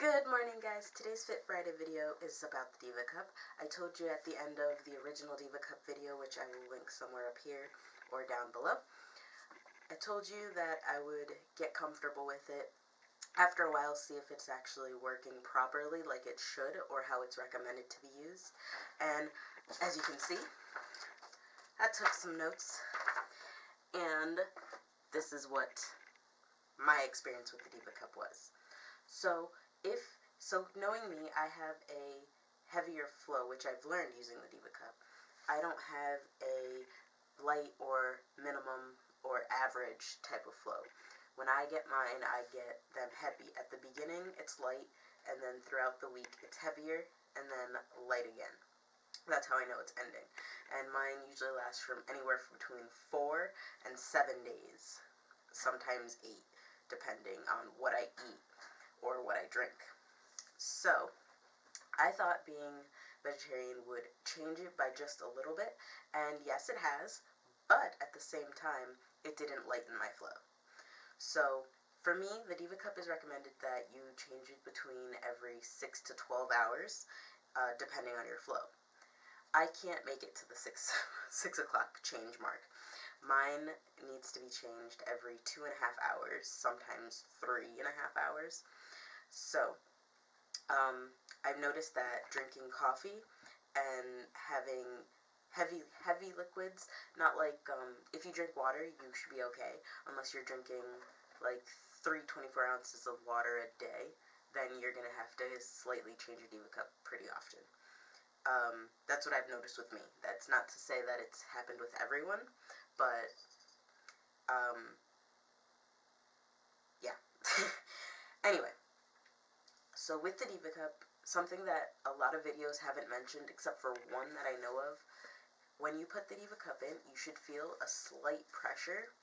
Good morning, guys. Today's Fit Friday video is about the Diva Cup. I told you at the end of the original Diva Cup video, which I will link somewhere up here or down below, I told you that I would get comfortable with it. After a while, see if it's actually working properly like it should or how it's recommended to be used. And as you can see, I took some notes, and this is what my experience with the Diva Cup was. So knowing me, I have a heavier flow, which I've learned using the Diva Cup. I don't have a light or minimum or average type of flow. When I get mine, I get them heavy. At the beginning, it's light, and then throughout the week, it's heavier, and then light again. That's how I know it's ending. And mine usually lasts from anywhere between 4 and 7 days, sometimes 8, depending on what I eat or what I drink. So, I thought being vegetarian would change it by just a little bit, and yes, it has, but at the same time, it didn't lighten my flow. So, for me, the Diva Cup is recommended that you change it between every 6 to 12 hours, depending on your flow. I can't make it to the 6 o'clock change mark. Mine needs to be changed every 2.5 hours, sometimes 3.5 hours. So, I've noticed that drinking coffee and having heavy liquids, not like, if you drink water, you should be okay, unless you're drinking like 3 24 ounces of water a day, then you're going to have to slightly change your Diva Cup pretty often. That's what I've noticed with me. That's not to say that it's happened with everyone, but, yeah. Anyway. So with the Diva Cup, something that a lot of videos haven't mentioned, except for one that I know of, when you put the Diva Cup in, you should feel a slight pressure,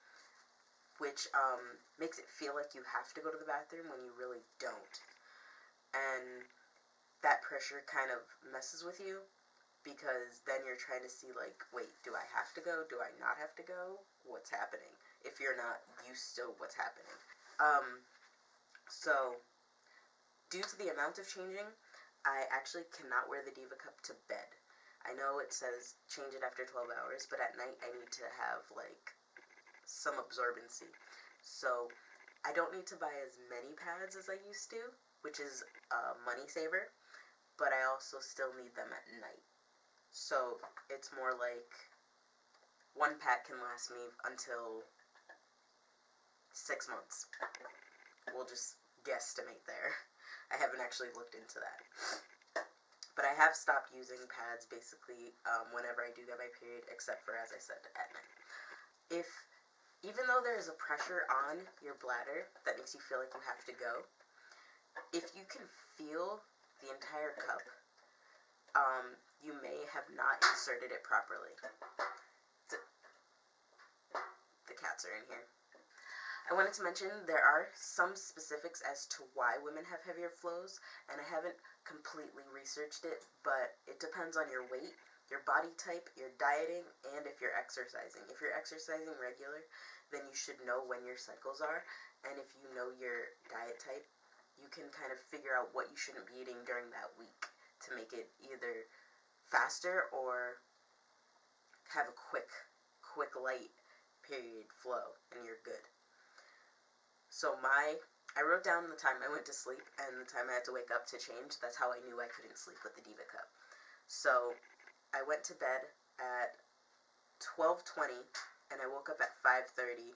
which makes it feel like you have to go to the bathroom when you really don't. And that pressure kind of messes with you, because then you're trying to see, like, wait, do I have to go? Do I not have to go? What's happening? If you're not used to what's happening. So, due to the amount of changing, I actually cannot wear the Diva Cup to bed. I know it says change it after 12 hours, but at night I need to have, like, some absorbency. So, I don't need to buy as many pads as I used to, which is a money saver, but I also still need them at night. So, it's more like one pad can last me until 6 months. We'll just guesstimate there. I haven't actually looked into that. But I have stopped using pads basically whenever I do get my period, except for, as I said, at night. Even though there is a pressure on your bladder that makes you feel like you have to go, if you can feel the entire cup, you may have not inserted it properly. The cats are in here. I wanted to mention there are some specifics as to why women have heavier flows, and I haven't completely researched it, but it depends on your weight, your body type, your dieting, and if you're exercising. If you're exercising regular, then you should know when your cycles are, and if you know your diet type, you can kind of figure out what you shouldn't be eating during that week to make it either faster or have a quick light period flow, and you're good. So I wrote down the time I went to sleep and the time I had to wake up to change. That's how I knew I couldn't sleep with the Diva Cup. So I went to bed at 12:20 and I woke up at 5:30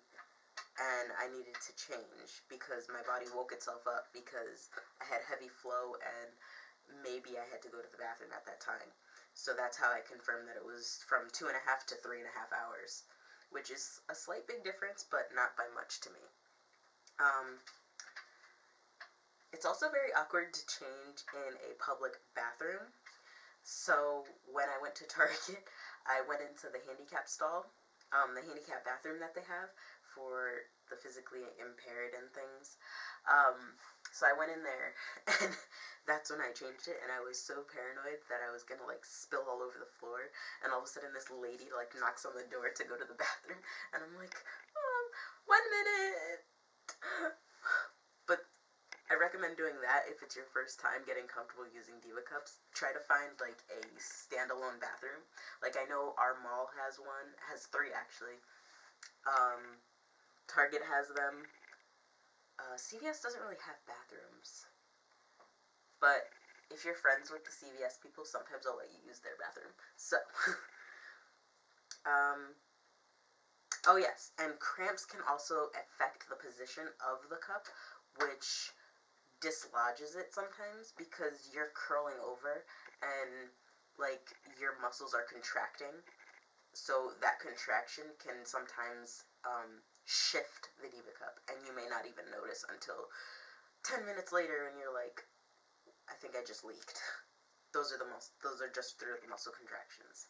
and I needed to change because my body woke itself up because I had heavy flow and maybe I had to go to the bathroom at that time. So that's how I confirmed that it was from 2.5 to 3.5 hours, which is a slight big difference, but not by much to me. It's also very awkward to change in a public bathroom. So when I went to Target, I went into the handicap stall, the handicap bathroom that they have for the physically impaired and things. So I went in there, and that's when I changed it, and I was so paranoid that I was gonna, like, spill all over the floor, and all of a sudden this lady, like, knocks on the door to go to the bathroom, and I'm like, 1 minute! But I recommend doing that if it's your first time getting comfortable using Diva cups. Try to find like a standalone bathroom. Like I know our mall has one, has 3 actually. Target has them. CVS doesn't really have bathrooms. But if you're friends with the CVS people, sometimes they'll let you use their bathroom. So, oh yes, and cramps can also affect the position of the cup, which dislodges it sometimes because you're curling over and like your muscles are contracting. So that contraction can sometimes shift the Diva cup, and you may not even notice until 10 minutes later when you're like, I think I just leaked. Those are just through the muscle contractions.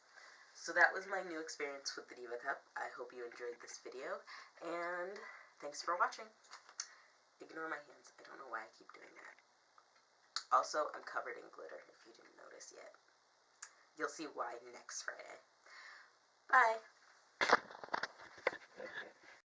So that was my new experience with the Diva cup. I hope you enjoyed this video, and thanks for watching. Ignore my hands. I don't know why I keep doing that. Also, I'm covered in glitter if you didn't notice yet. You'll see why next Friday. Bye!